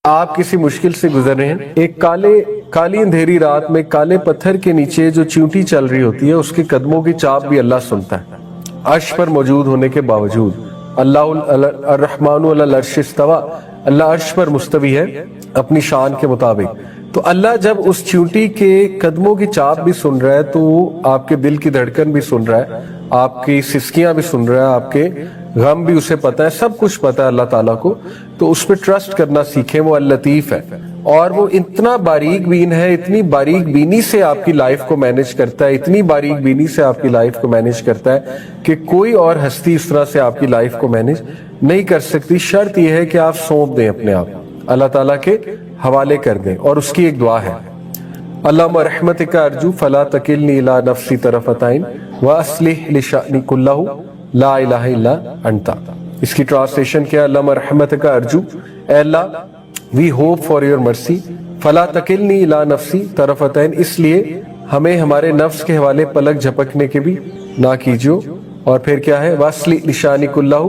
آپ کسی مشکل سے گزر رہے ہیں، ایک کالی اندھیری رات میں کالے پتھر کے نیچے جو چیونٹی چل رہی ہوتی ہے اس کے قدموں کی چاپ بھی اللہ سنتا ہے، عرش پر موجود ہونے کے باوجود۔ اللہ الرحمن علی العرش استوى، اللہ عرش پر مستوی ہے اپنی شان کے مطابق۔ تو اللہ جب اس چیونٹی کے قدموں کی چاپ بھی سن رہا ہے تو وہ آپ کے دل کی دھڑکن بھی سن رہا ہے، آپ کی سسکیاں بھی سن رہا ہے، آپ کے غم بھی اسے پتہ ہے، سب کچھ پتہ ہے اللہ تعالیٰ کو۔ تو اس پہ ٹرسٹ کرنا سیکھیں، وہ اللطیف ہے اور وہ اتنا باریک بین ہے، اتنی باریک بینی سے آپ کی لائف کو مینج کرتا ہے، اتنی باریک بینی سے آپ کی لائف کو مینج کرتا ہے کہ کوئی اور ہستی اس طرح سے آپ کی لائف کو مینج نہیں کر سکتی۔ شرط یہ ہے کہ آپ سونپ دیں اپنے آپ، اللہ تعالیٰ کے حوالے کر دیں۔ اور اس کی ایک دعا ہے، اللہم رحمتک ارجو فلا تکلنی الی نفسی طرفۃ عین واصلح لشأنی کلہ لا الہ الا انت۔ اس کی ٹرانسلیشن کیا؟ اللہم رحمتک ارجو، اے اللہ وی ہوپ فار یور مرسی، فلا تکلنی الی نفسی طرفۃ عین، اس لیے ہمیں ہمارے نفس کے حوالے پلک جھپکنے کے بھی نہ کیجیو۔ اور پھر کیا ہے؟ واصلح لشأنی کلہ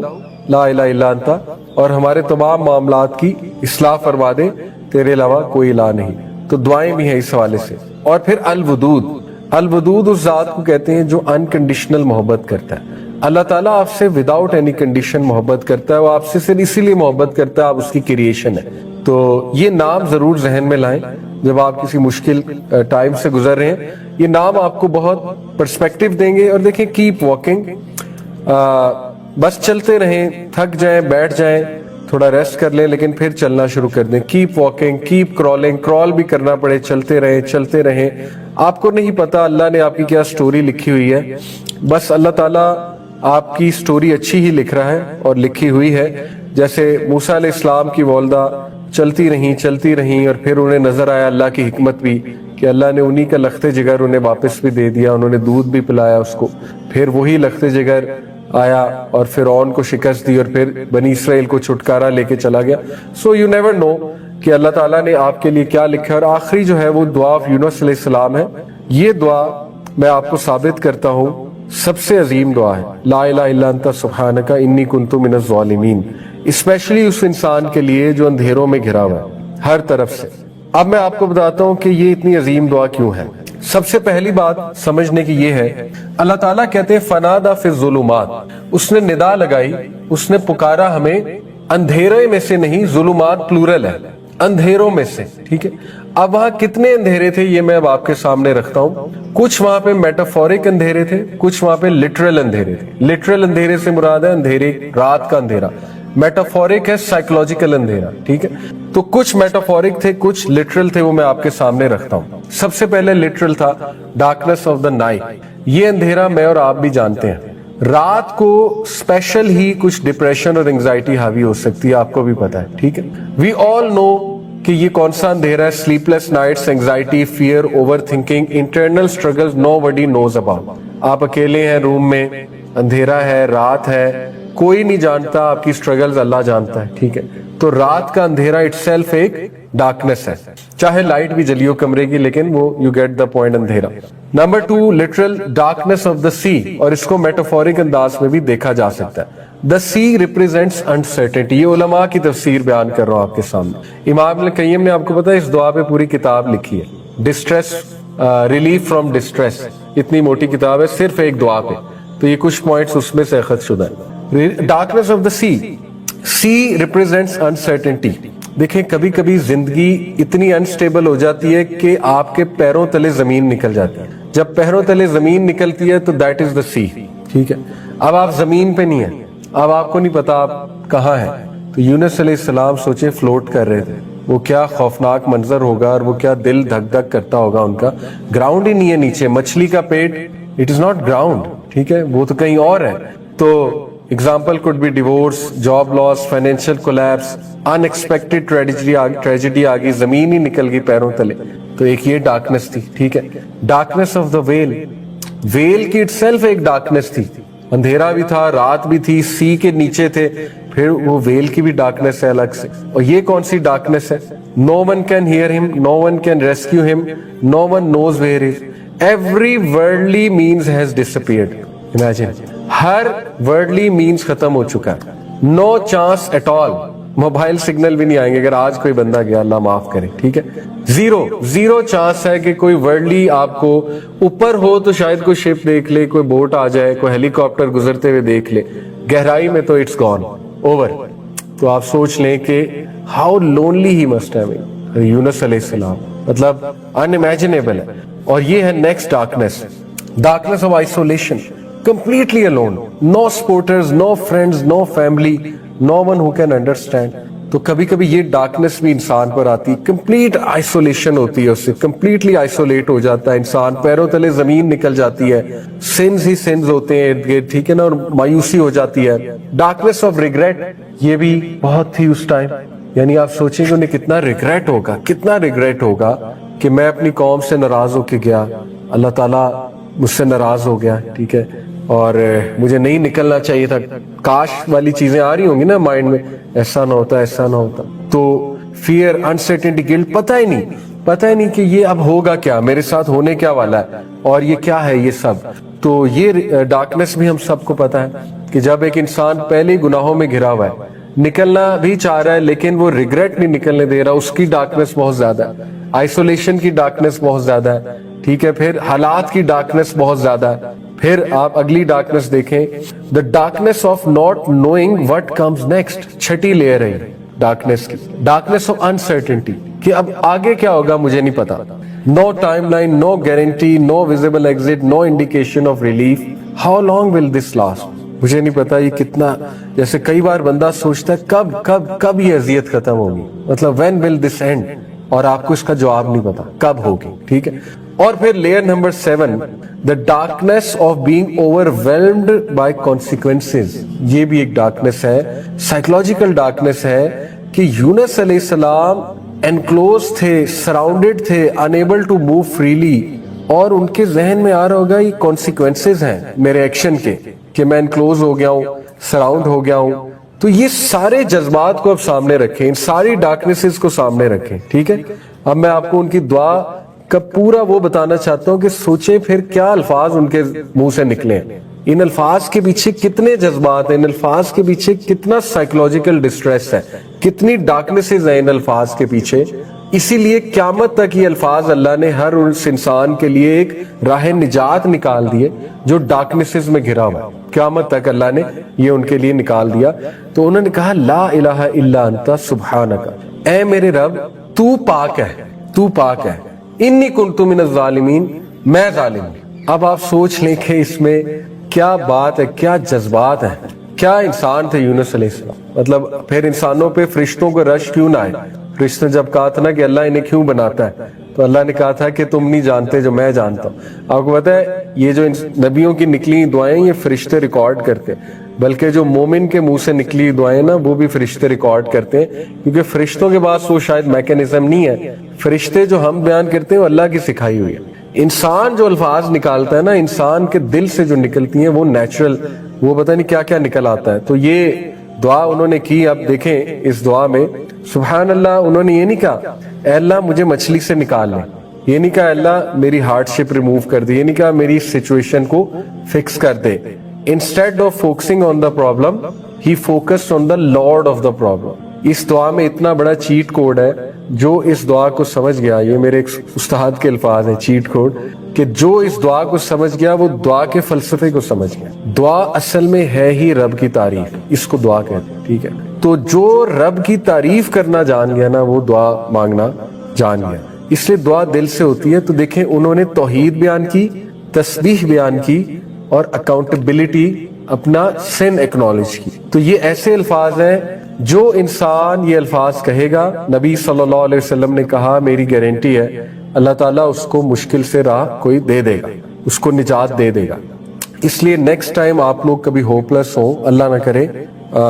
لا الہ الا انت، اور ہمارے تمام معاملات کی اصلاح فرما دے، تیرے علاوہ کوئی الہ نہیں۔ تو دعائیں بھی ہیں اس حوالے سے۔ اور پھر الودود، الودود اس ذات کو کہتے ہیں جو انکنڈیشنل محبت کرتا ہے۔ اللہ تعالیٰ آپ سے وداؤٹ اینی کنڈیشن محبت کرتا ہے، وہ آپ سے صرف اسی لیے محبت کرتا ہے، آپ اس کی کریشن ہے۔ تو یہ نام ضرور ذہن میں لائیں جب آپ کسی مشکل ٹائم سے گزر رہے ہیں، یہ نام آپ کو بہت پرسپیکٹو دیں گے۔ اور دیکھیں، کیپ واکنگ، بس چلتے رہیں، تھک جائیں بیٹھ جائیں، تھوڑا ریسٹ کر لیں، لیکن پھر چلنا شروع کر دیں۔ کیپ واکنگ، کیپ کرالنگ، کرال بھی کرنا پڑے، چلتے رہیں۔ آپ کو نہیں پتا اللہ نے آپ کی کیا سٹوری لکھی ہوئی ہے، بس اللہ تعالیٰ آپ کی سٹوری اچھی ہی لکھ رہا ہے اور لکھی ہوئی ہے۔ جیسے موسیٰ علیہ السلام کی والدہ چلتی رہیں اور پھر انہیں نظر آیا اللہ کی حکمت بھی کہ اللہ نے انہی کا لخت جگر انہیں واپس بھی دے دیا، انہوں نے دودھ بھی پلایا اس کو، پھر وہی لخت جگر آیا اور فرعون کو شکست دی اور پھر بنی اسرائیل کو چھٹکارا لے کے چلا گیا۔ سو یو نیور نو کہ اللہ تعالیٰ نے آپ کے لیے کیا لکھا ہے۔ اور آخری جو ہے وہ دعا آف یونس علیہ السلام ہے۔ یہ دعا میں آپ کو ثابت کرتا ہوں سب سے عظیم دعا ہے، لا الہ الا انت سبحانک انی کنت من الظالمین، اسپیشلی اس انسان کے لیے جو اندھیروں میں گھرا ہوا ہے ہر طرف سے۔ اب میں آپ کو بتاتا ہوں کہ یہ اتنی عظیم دعا کیوں ہے۔ سب سے پہلی بات سمجھنے کی یہ ہے، اللہ تعالیٰ کہتے ہیں فنادا فی الظلمات، اس نے ندا لگائی، اس نے پکارا ہمیں اندھیرے میں سے، نہیں، ظلمات پلورل ہے، اندھیروں میں سے، ٹھیک ہے۔ اب وہاں کتنے اندھیرے تھے یہ میں اب آپ کے سامنے رکھتا ہوں۔ کچھ وہاں پہ میٹافورک اندھیرے تھے، کچھ وہاں پہ لٹرل اندھیرے تھے۔ لٹرل اندھیرے سے مراد ہے اندھیرے رات کا اندھیرا، میٹافورک ہے سائیکولوجیکل اندھیرا، ٹھیک ہے۔ تو کچھ میٹافورک تھے، کچھ لٹرل تھے، وہ میں آپ کے سامنے رکھتا ہوں۔ سب سے پہلے لٹرل تھا ڈارکنیس آف دا نائٹ۔ یہ اندھیرا میں اور آپ بھی جانتے ہیں، رات کو اسپیشل ہی کچھ ڈپریشن اور انگزائٹی حاوی ہو سکتی ہے، آپ کو بھی پتا ہے، ٹھیک ہے۔ وی آل نو کہ یہ کون سا اندھیرا ہے، sleepless nights, anxiety, fear, overthinking, internal struggles nobody knows about. آپ اکیلے ہیں روم میں، اندھیرا ہے، رات ہے، کوئی نہیں جانتا آپ کی اسٹرگلز، اللہ جانتا ہے، ٹھیک ہے۔ تو رات کا اندھیرا اٹ سیلف ایک ڈارکنیس ہے، چاہے لائٹ بھی جلی ہو کمرے کی، لیکن وہ یو گیٹ دا پوائنٹ، اندھیرا۔ Number 2 literal darkness of the sea, اور اس کو میٹافورک انداز میں بھی دیکھا جا سکتا ہے۔ دا سی ریپریزینٹس انسرٹنٹی، یہ علماء کی تفسیر بیان کر رہا ہوں آپ کے سامنے۔ امام ابن قیم نے آپ کو پتا ہے اس دعا پہ پوری کتاب لکھی ہے، ڈسٹریس، ریلیف فرام ڈسٹریس، اتنی موٹی کتاب ہے صرف ایک دعا پہ، تو یہ کچھ پوائنٹس اس میں سے اخذ شدہ ہے۔ Darkness of the sea represents uncertainty. دیکھیں کبھی کبھی زندگی اتنی انسٹیبل ہو جاتی ہے کہ آپ کے پیروں تلے زمین نکل جاتی ہے۔ جب پیروں تلے زمین نکلتی ہے تو دیٹ از دا سی، ٹھیک ہے۔ اب آپ زمین پہ نہیں ہیں، اب آپ کو نہیں پتا آپ کہاں ہیں۔ تو یونس علیہ السلام سوچے فلوٹ کر رہے تھے، وہ کیا خوفناک منظر ہوگا اور وہ کیا دل دھک دھک کرتا ہوگا ان کا۔ گراؤنڈ ہی نہیں ہے نیچے، مچھلی کا پیٹ اٹ از ناٹ گراؤنڈ، ٹھیک ہے، وہ تو کہیں اور ہے۔ تو example could be divorce, job loss, financial collapse, unexpected tragedy آ گئی، زمین ہی نکل گئی پیروں تلے۔ تو ایک یہ ڈارکنیس تھی، ٹھیک ہے۔ Darkness of the whale, whale کی اٹ سیلف ایک ڈارکنیس تھی، اندھیرا بھی تھا، رات بھی تھی، سی کے نیچے تھے، پھر وہ ویل کی بھی ڈارکنیس ہے الگ سے۔ اور یہ کون سی ڈارکنیس ہے؟ نو ون کین ہیئر ہم، نو ون کین ریسکیو ہم، no one knows where is, every worldly means has disappeared. Imagine, ہر ورلڈلی مینز ختم ہو چکا ہے، no chance at all, mobile signal بھی نہیں آئیں گے اگر آج کوئی بندہ گیا, اللہ معاف کرے, ٹھیک ہے. زیرو چانس ہے کہ کوئی ورلڈلی آپ کو اوپر ہو تو شاید کوئی شپ دیکھ لے, کوئی بوٹ آ جائے, کوئی ہیلی کاپٹر گزرتے ہوئے دیکھ لے, گہرائی میں تو اٹس گون اوور. تو آپ سوچ لیں کہ how lonely he must have been, Yunus علیہ السلام, مطلب ان امیجنیبل ہے. اور یہ ہے next darkness of isolation, completely alone, no supporters, no friends, no family, no one who can understand. تو کبھی کبھی یہ ڈارکنیس بھی انسان پر آتی, کمپلیٹ آئسولیشن ہوتی ہے, اس سے کمپلیٹلی آئسولیٹ ہو جاتا ہے انسان, پیروں تلے زمین نکل جاتی ہے, سنز ہی سنز ہوتے ہیں ارد گرد, ٹھیک ہے نا, اور مایوسی ہو جاتی ہے. ڈارکنیس آف ریگریٹ, یہ بھی بہت تھی اس ٹائم. یعنی آپ سوچیں کہ انہیں کتنا ریگریٹ ہوگا کہ میں اپنی قوم سے ناراض ہو کے گیا, اللہ تعالیٰ مجھ سے ناراض ہو گیا, ٹھیک ہے, اور مجھے نہیں نکلنا چاہیے تھا. کاش والی چیزیں آ رہی ہوں گی نا مائنڈ میں, ایسا نہ ہوتا. تو فیئر, انسرٹنٹی, گلٹ, پتہ ہی نہیں کہ یہ اب ہوگا کیا, میرے ساتھ ہونے کیا والا ہے, اور یہ کیا ہے یہ سب. تو یہ ڈارکنیس بھی ہم سب کو پتہ ہے کہ جب ایک انسان پہلے گناہوں میں گھرا ہوا ہے, نکلنا بھی چاہ رہا ہے لیکن وہ ریگریٹ نہیں نکلنے دے رہا, اس کی ڈارکنیس بہت زیادہ ہے. آئسولیشن کی ڈارکنیس بہت زیادہ ہے, ٹھیک ہے. پھر حالات کی ڈارکنیس بہت زیادہ ہے. پھر آپ اگلی ڈارکنیس دیکھیں, the darkness of not knowing what comes next. چھٹی لیئر ہے ڈارکنیس کی, ڈارکنیس آف انسرٹنٹی, کہ اب آگے کیا ہوگا مجھے نہیں پتا. No timeline, no guarantee, no visible exit, no indication of relief. How long will this last, مجھے نہیں پتا یہ کتنا. جیسے کئی بار بندہ سوچتا ہے کب یہ اذیت ختم ہوگی, مطلب when will this end, اور آپ کو اس کا جواب نہیں پتا کب ہوگی, ٹھیک ہے. اور پھر layer number 7, the darkness of being overwhelmed by consequences. یہ بھی ایک ڈارکنیس ہے, سائیکولوجیکل ڈارکنیس ہے, کہ یونس علیہ السلام انکلوز تھے, سراؤنڈڈ تھے, unable to move freely, اور ان کے ذہن میں آ رہا ہوگا یہ کانسیکوینسز ہیں میرے ایکشن کے, کہ میں انکلوز ہو گیا ہوں, سراؤنڈ ہو گیا ہوں. تو یہ سارے جذبات کو اب سامنے رکھیں, ان ساری ڈارکنیسز کو سامنے رکھیں, ٹھیک ہے. اب میں آپ کو ان کی دعا کا پورا وہ بتانا چاہتا ہوں کہ سوچیں پھر کیا الفاظ ان کے منہ سے نکلے ہیں, ان الفاظ کے پیچھے کتنے جذبات ہیں, ان الفاظ کے پیچھے کتنا سائیکولوجیکل ڈسٹریس ہے, کتنی ڈارکنیسز ہیں ان الفاظ کے پیچھے. اسی لیے قیامت تک یہ الفاظ اللہ نے ہر اس انسان کے لیے ایک راہ نجات نکال دیے جو ڈارکنیسز میں گھرا ہوا ہے. قیامت تک اللہ نے یہ ان کے لیے نکال دیا. تو انہوں نے کہا لا الہ الا انت سبحانک, اے میرے رب تو پاک ہے, انی کنت من الظالمین, میں ظالم ہوں. اب آپ سوچ لیں کہ اس میں کیا بات ہے, کیا جذبات ہیں, کیا انسان تھے یونس علیہ السلام. مطلب پھر انسانوں پہ فرشتوں کو رش کیوں نہ آئے. فرشتوں جب کہا تھا نا کہ اللہ انہیں کیوں بناتا ہے, تو اللہ نے کہا تھا کہ تم نہیں جانتے جو میں جانتا ہوں. آپ کو پتہ ہے یہ جو نبیوں کی نکلی دعائیں یہ فرشتے ریکارڈ کرتے ہیں, بلکہ جو مومن کے منہ سے نکلی دعائیں نا وہ بھی فرشتے ریکارڈ کرتے ہیں, کیونکہ فرشتوں کے پاس وہ شاید میکینزم نہیں ہے. فرشتے جو ہم بیان کرتے ہیں وہ اللہ کی سکھائی ہوئی ہے. انسان جو الفاظ نکالتا ہے نا, انسان کے دل سے جو نکلتی ہیں وہ نیچرل, وہ پتہ نہیں کیا کیا نکل آتا ہے. تو یہ دعا انہوں نے کی. اب دیکھیں اس دعا میں سبحان اللہ, انہوں نے یہ نہیں کہا اے اللہ مجھے مچھلی سے نکال لے, یہ نہیں کہا اللہ میری ہارڈ شپ ریموو کر دے, یہ نہیں کہا میری سچویشن کو فکس کر دے. Instead of focusing on the problem he focused on the Lord of the problem. اس دعا میں اتنا بڑا چیٹ کوڈ ہے, جو اس دعا کو سمجھ گیا, یہ میرے ایک استاد کے الفاظ ہیں چیٹ کوڈ, کہ جو اس دعا کو سمجھ گیا وہ دعا کے فلسفے کو سمجھ گیا. دعا اصل میں ہے ہی رب کی تعریف, اس کو دعا کہتے ہیں, ٹھیک ہے. تو جو رب کی تعریف کرنا جان گیا نا وہ دعا مانگنا جان گیا, اس لیے دعا دل سے ہوتی ہے. تو دیکھیں انہوں نے توحید بیان کی, تسبیح بیان کی, اور اکاؤنٹیبلٹی, اپنا سن ایکنالج کی. تو یہ ایسے الفاظ ہیں جو انسان یہ الفاظ کہے گا, نبی صلی اللہ علیہ وسلم نے کہا میری گارنٹی ہے اللہ تعالیٰ اس کو مشکل سے راہ کوئی دے دے گا, اس کو نجات دے دے گا. اس لیے نیکسٹ ٹائم آپ لوگ کبھی ہوپلیس ہو, اللہ نہ کرے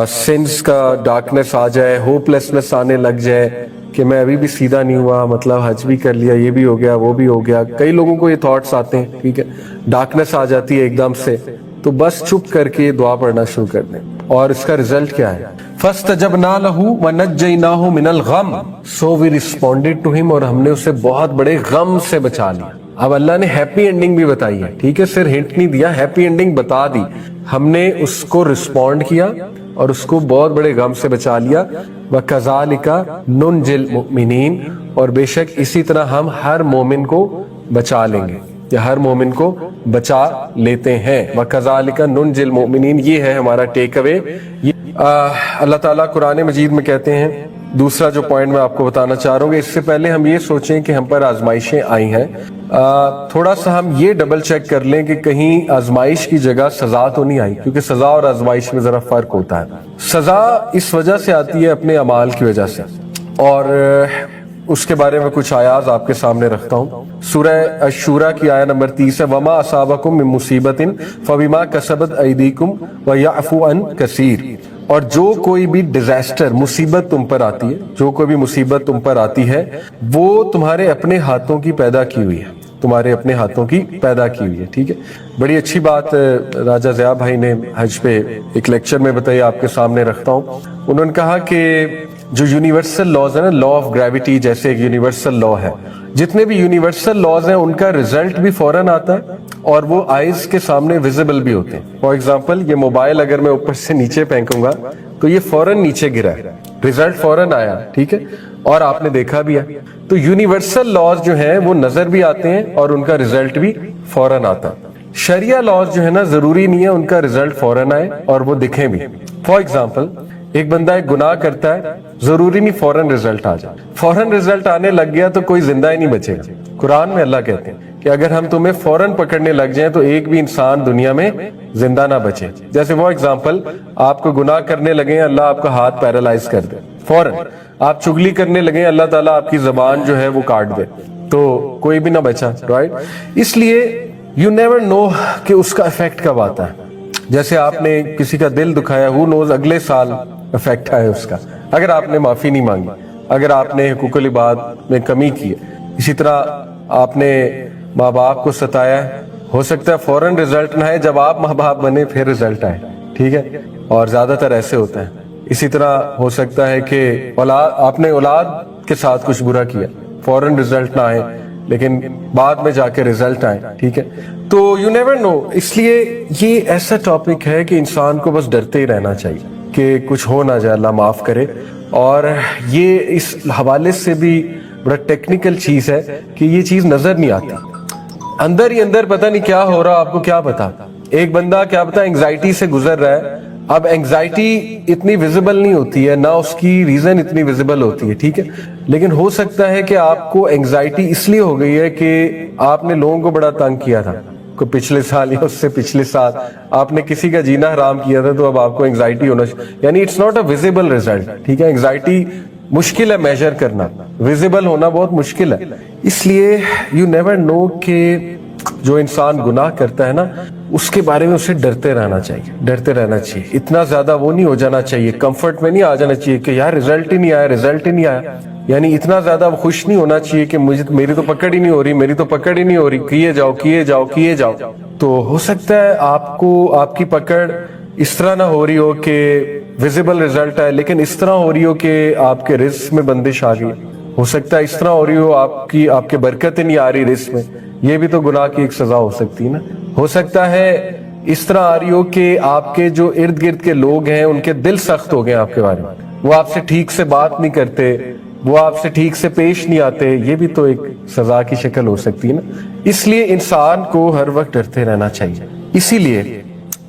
سینس کا ڈارکنیس آ جائے, ہوپلیسنس آنے لگ جائے کہ میں ابھی بھی سیدھا نہیں ہوا, مطلب حج بھی کر لیا, یہ بھی ہو گیا, وہ بھی ہو گیا. کئی لوگوں کو یہ تھاٹس آتے ہیں, ٹھیک ہے, ڈارکنیس آ جاتی ہے ایک دم سے, تو بس چپ کر کے دعا پڑھنا شروع کر دیں. اور اس کا رزلٹ کیا ہے, فَاسْتَجَبْنَا لَهُ وَنَجَّيْنَاهُ مِنَ الْغَمِّ, so we responded to him, اور ہم نے اسے بہت بڑے غم سے بچا لیا. اب اللہ نے ہیپی انڈنگ بھی بتائی ہے, ٹھیک ہے, صرف ہنٹ نہیں دیا, ہیپی انڈنگ بتا دی. ہم نے اس کو رسپونڈ کیا, اور اس کو بہت بڑے غم سے بچا لیا. وَكَذَلِكَ نُنْجِي الْمُؤْمِنِينَ, اور بے شک اسی طرح ہم ہر مومن کو بچا لیں گے یا ہر مومن کو بچا لیتے ہیں. وَكَذَلِكَ نُنْجِي الْمُؤْمِنِينَ, یہ ہے ہمارا ٹیک اوے. اللہ تعالیٰ قرآن مجید میں کہتے ہیں. دوسرا جو پوائنٹ میں آپ کو بتانا چاہ رہا ہوں کہ اس سے پہلے ہم یہ سوچیں کہ ہم پر آزمائشیں آئی ہیں, تھوڑا سا ہم یہ ڈبل چیک کر لیں کہ کہیں آزمائش کی جگہ سزا تو نہیں آئی, کیونکہ سزا اور آزمائش میں ذرا فرق ہوتا ہے. سزا اس وجہ سے آتی ہے اپنے اعمال کی وجہ سے, اور اس کے بارے میں کچھ آیات آپ کے سامنے رکھتا ہوں. سورہ الشورى کی آیت نمبر 30 ہے. وَمَا أَصَابَكُم مِّن مُّصِيبَةٍ فَبِمَا كَسَبَتْ أَيْدِيكُمْ وَيَعْفُو عَن كَثِيرٍ, اور جو کوئی بھی ڈیزاسٹر مصیبت تم پر آتی ہے, جو کوئی بھی مصیبت تم پر آتی ہے, وہ تمہارے اپنے ہاتھوں کی پیدا کی ہوئی ہے, تمہارے اپنے ہاتھوں کی پیدا کی ہوئی ہے. ٹھیک ہے, بڑی اچھی بات راجہ ضیاء بھائی نے حج پہ ایک لیکچر میں بتائی, آپ کے سامنے رکھتا ہوں. انہوں نے کہا کہ جو یونیورسل لاز ہے نا, لا آف گریوٹی جیسے ایک یونیورسل لا ہے, جتنے بھی یونیورسل لاز ہیں ان کا ریزلٹ بھی فوراً آتا ہے اور وہ آئیز کے سامنے ویزیبل بھی ہوتے ہیں. فار ایگزامپل, یہ موبائل اگر میں اوپر سے نیچے پھینکوں گا تو یہ فوراً نیچے گرا ہے, ریزلٹ فوراً آیا. ٹھیک ہے, اور آپ نے دیکھا بھی ہے. تو یونیورسل لاز جو ہیں وہ نظر بھی آتے ہیں اور ان کا ریزلٹ بھی فوراً آتا ہے. شریعہ لاز جو ہے نا, ضروری نہیں ہے ان کا ریزلٹ فوراً آئے اور وہ دکھیں بھی. فار ایگزامپل, ایک بندہ ایک گناہ کرتا ہے, ضروری نہیں فوراً ریزلٹ آ جائے. فوراً ریزلٹ آنے لگ گیا تو کوئی زندہ ہی نہیں بچے گا. قرآن میں اللہ کہتے ہیں کہ اگر ہم تمہیں فوراً پکڑنے لگ جائیں تو ایک بھی انسان دنیا میں زندہ نہ بچے. جیسے وہ ایگزامپل, آپ کو گناہ کرنے لگے, اللہ آپ کا ہاتھ پیرالائز کر دے فوراً. آپ چگلی کرنے لگے, اللہ تعالیٰ آپ کی زبان جو ہے وہ کاٹ دے, تو کوئی بھی نہ بچا. رائٹ, اس لیے یو نیور نو کہ اس کا افیکٹ کب آتا ہے. جیسے آپ نے کسی کا دل دکھایا, ہو نوز اگلے سال افیکٹ آئے اس کا, اگر آپ نے معافی نہیں مانگی, اگر آپ نے حقوق العباد میں کمی کی ہے. اسی طرح آپ نے ماں باپ کو ستایا ہے, ہو سکتا ہے فوراً ریزلٹ نہ آئے, جب آپ ماں باپ بنے پھر ریزلٹ آئے. ٹھیک ہے, اور زیادہ تر ایسے ہوتا ہے. اسی طرح ہو سکتا ہے کہ آپ نے اولاد کے ساتھ کچھ برا کیا, فوراً ریزلٹ نہ آئے لیکن بعد میں جا کے ریزلٹ آئے. ٹھیک ہے, تو یو نیور نو. اس لیے یہ ایسا ٹاپک ہے کہ انسان کو بس ڈرتے ہی رہنا چاہیے کہ کچھ ہو نہ جائے, اللہ معاف کرے. اور یہ اس حوالے سے بھی بڑا ٹیکنیکل چیز ہے کہ یہ چیز نظر نہیں آتی, اندر ہی اندر پتہ نہیں کیا ہو رہا, آپ کو کیا پتا. ایک بندہ کیا پتا انگزائٹی سے گزر رہا ہے, اب انگزائٹی اتنی ویزیبل نہیں ہوتی ہے, نہ اس کی ریزن اتنی ویزیبل ہوتی ہے. ٹھیک ہے, لیکن ہو سکتا ہے کہ آپ کو انگزائٹی اس لیے ہو گئی ہے کہ آپ نے لوگوں کو بڑا تنگ کیا تھا, کو پچھلے سال یا اس سے پچھلے سال آپ نے کسی کا جینا حرام کیا تھا, تو اب آپ کو انگزائٹی ہونا, یعنی it's not a visible result. ٹھیک ہے, انگزائٹی مشکل ہے میجر کرنا, ویزیبل ہونا بہت مشکل ہے. اس لیے یو نیور نو کہ جو انسان گناہ کرتا ہے نا, اس کے بارے میں اسے ڈرتے رہنا چاہیے, ڈرتے رہنا چاہیے. اتنا زیادہ وہ نہیں ہو جانا چاہیے, کمفرٹ میں نہیں آ جانا چاہیے کہ یار ریزلٹ ہی نہیں آیا, ریزلٹ ہی نہیں آیا. یعنی اتنا زیادہ خوش نہیں ہونا چاہیے کہ میری تو پکڑ ہی نہیں ہو رہی, میری تو پکڑ ہی نہیں ہو رہی, کیے جاؤ کیے جاؤ کیے جاؤ. تو ہو سکتا ہے آپ کو آپ کی پکڑ اس طرح نہ ہو رہی ہو کہ ویزیبل ریزلٹ ہے, لیکن اس طرح ہو رہی ہو کہ آپ کے رزق میں بندش آ گئی. ہو سکتا ہے اس طرح ہو رہی ہو آپ کے برکت نہیں آ رہی رزق میں, یہ بھی تو گناہ کی ایک سزا ہو سکتی ہے نا. ہو سکتا ہے اس طرح آ رہی ہو کہ آپ کے جو ارد گرد کے لوگ ہیں ان کے دل سخت ہو گئے آپ کے بارے میں, وہ آپ سے ٹھیک سے بات نہیں کرتے, وہ آپ سے ٹھیک سے پیش نہیں آتے, یہ بھی تو ایک سزا کی شکل ہو سکتی ہے نا. اس لیے انسان کو ہر وقت ڈرتے رہنا چاہیے. اسی لیے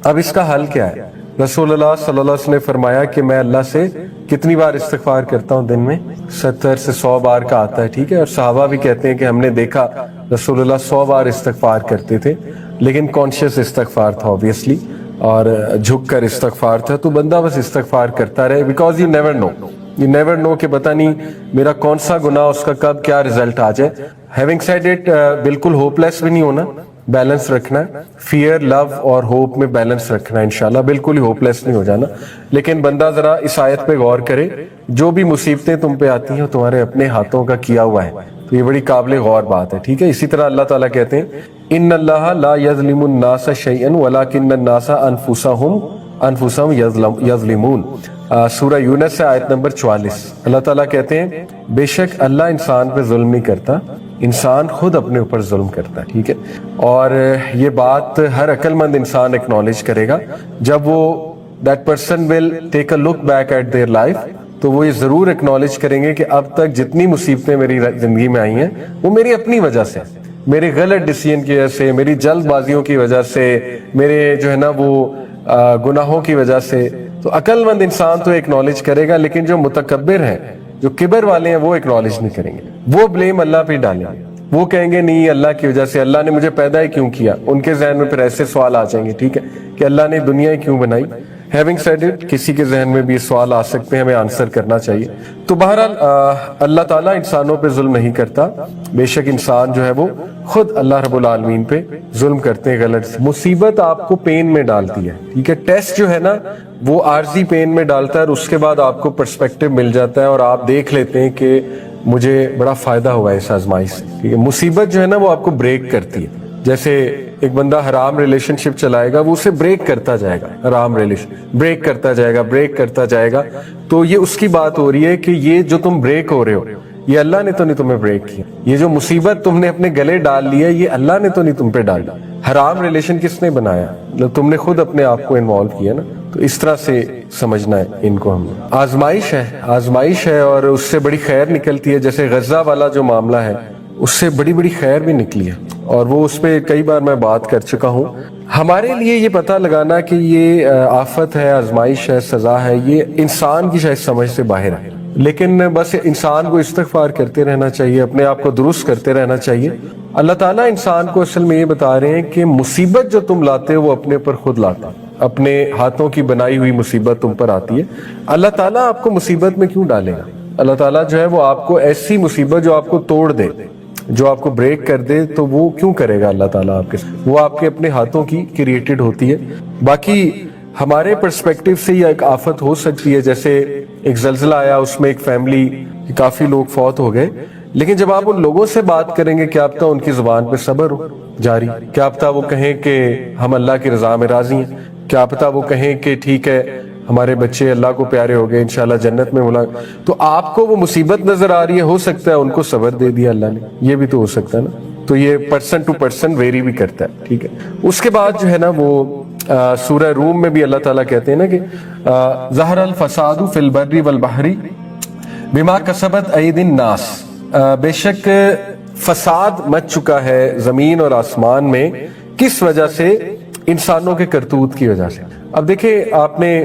اب اس کا حل کیا ہے؟ رسول اللہ صلی اللہ علیہ وسلم نے فرمایا کہ میں اللہ سے کتنی بار استغفار کرتا ہوں دن میں, 70 سے 100 بار کا آتا ہے. ٹھیک ہے, اور صحابہ بھی کہتے ہیں کہ ہم نے دیکھا رسول اللہ 100 بار استغفار کرتے تھے, لیکن کانشیس استغفار تھا obviously, اور جھک کر استغفار تھا. تو بندہ بس استغفار کرتا رہے, بیکاز یو نیور نو کہ پتہ نہیں میرا کون سا گناہ, اس کا کب کیا ریزلٹ آ جائے. ہیونگ سیڈ اٹ, بالکل ہوپ لیس بھی نہیں ہونا, بیلنس رکھنا ہے, فیئر لو اور ہوپ میں بیلنس رکھنا ہے انشاءاللہ, بالکل ہی ہوپ لیس نہیں ہو جانا. لیکن بندہ ذرا اس آیت پہ غور کرے, جو بھی مصیبتیں تم پہ آتی ہیں تمہارے اپنے ہاتھوں کا کیا ہوا ہے, تو یہ بڑی قابل غور بات ہے. ٹھیک ہے, اسی طرح اللہ تعالیٰ کہتے ہیں ان اللہ لا یظلم الناس شیئا ولکن الناس انفسهم یظلمون. سورہ یونس سے آیت نمبر 44. اللہ تعالیٰ کہتے ہیں بے شک اللہ انسان پہ ظلم نہیں کرتا, انسان خود اپنے اوپر ظلم کرتا ہے. ٹھیک ہے, اور یہ بات ہر عقل مند انسان اکنالج کرے گا جب وہ that person will take a look back at their life, تو وہ یہ ضرور ایکنالج کریں گے کہ اب تک جتنی مصیبتیں میری زندگی میں آئی ہیں وہ میری اپنی وجہ سے، میرے غلط ڈیسیژن کی وجہ سے، میری جلد بازیوں کی وجہ سے، میرے جو ہے نا وہ گناہوں کی وجہ سے. تو عقل مند انسان تو ایکنالج کرے گا، لیکن جو متکبر ہیں، جو کبر والے ہیں، وہ ایکنالج نہیں کریں گے. وہ بلیم اللہ پہ ڈالیں گے. وہ کہیں گے نہیں اللہ کی وجہ سے، اللہ نے مجھے پیدا ہی کیوں کیا. ان کے ذہن میں پھر ایسے سوال آ جائیں گے، ٹھیک ہے، کہ اللہ نے دنیا ہی کیوں بنائی. ہیونگ سیڈ اٹ، کسی کے ذہن میں بھی یہ سوال آ سکتے ہیں، ہمیں آنسر کرنا چاہیے. تو بہرحال اللہ تعالیٰ انسانوں پہ ظلم نہیں کرتا. بے شک انسان جو ہے وہ خود اللہ رب العالمین پہ ظلم کرتے ہیں، غلط. مصیبت آپ کو پین میں ڈالتی ہے، ٹھیک ہے. ٹیسٹ جو ہے نا وہ عارضی پین میں ڈالتا ہے، اور اس کے بعد آپ کو پرسپیکٹو مل جاتا ہے اور آپ دیکھ لیتے ہیں کہ مجھے بڑا فائدہ ہوا ہے اس آزمائش سے. ٹھیک ہے. مصیبت جو ہے نا وہ آپ کو بریک کرتی ہے. جیسے ایک بندہ حرام ریلیشن شپ چلائے گا، وہ اسے بریک کرتا جائے گا، حرام ریلیشن بریک کرتا جائے گا، بریک کرتا جائے گا. تو یہ اس کی بات ہو رہی ہے کہ یہ جو تم بریک ہو رہے ہو، یہ اللہ نے تو نہیں تمہیں بریک کیا. یہ جو مصیبت تم نے اپنے گلے ڈال لی ہے، یہ اللہ نے تو نہیں تم پہ ڈالا. حرام ریلیشن کس نے بنایا؟ مطلب تم نے خود اپنے آپ کو انوالو کیا نا. تو اس طرح سے سمجھنا ہے ان کو. ہم آزمائش ہے، آزمائش ہے، اور اس سے بڑی خیر نکلتی ہے. جیسے غزہ والا جو معاملہ ہے، اس سے بڑی بڑی خیر بھی نکلی ہے، اور وہ اس پہ کئی بار میں بات کر چکا ہوں. ہمارے لیے یہ پتہ لگانا کہ یہ آفت ہے، آزمائش ہے، سزا ہے، یہ انسان کی شاید سمجھ سے باہر ہے. لیکن بس انسان کو استغفار کرتے رہنا چاہیے، اپنے آپ کو درست کرتے رہنا چاہیے. اللہ تعالیٰ انسان کو اصل میں یہ بتا رہے ہیں کہ مصیبت جو تم لاتے ہو وہ اپنے پر خود لاتا، اپنے ہاتھوں کی بنائی ہوئی مصیبت تم پر آتی ہے. اللہ تعالیٰ آپ کو مصیبت میں کیوں ڈالے گا؟ اللہ تعالیٰ جو ہے وہ آپ کو ایسی مصیبت جو آپ کو توڑ دے، جو آپ کو بریک کر دے، تو وہ کیوں کرے گا اللہ تعالیٰ آپ کے ساتھ؟ وہ آپ کے اپنے ہاتھوں کی کریٹڈ ہوتی ہے. باقی ہمارے پرسپیکٹیو سے یہ ایک آفت ہو سکتی ہے. جیسے ایک زلزلہ آیا، اس میں ایک فیملی کافی لوگ فوت ہو گئے. لیکن جب آپ ان لوگوں سے بات کریں گے، کیا پتہ ان کی زبان پہ صبر ہو جاری، کیا پتہ وہ کہیں کہ ہم اللہ کی رضا میں راضی ہیں، کیا پتہ وہ کہیں کہ ٹھیک ہے ہمارے بچے اللہ کو پیارے ہو گئے، انشاءاللہ جنت میں ملا. تو آپ کو وہ مصیبت نظر آ رہی ہے، ہو سکتا ہے ان کو صبر دے دیا اللہ نے، یہ بھی تو ہو سکتا ہے نا. تو یہ پرسن ٹو پرسن ویری بھی کرتا ہے، ٹھیک ہے. اس کے بعد جو ہے نا وہ سورہ روم میں بھی اللہ تعالیٰ کہتے ہیں نا کہ ظہر الفساد فی البر والبحر بما کسبت ایدی الناس، بے شک فساد مچ چکا ہے زمین اور آسمان میں، کس وجہ سے؟ انسانوں کے کرتوت کی وجہ سے. اب دیکھیں، آپ نے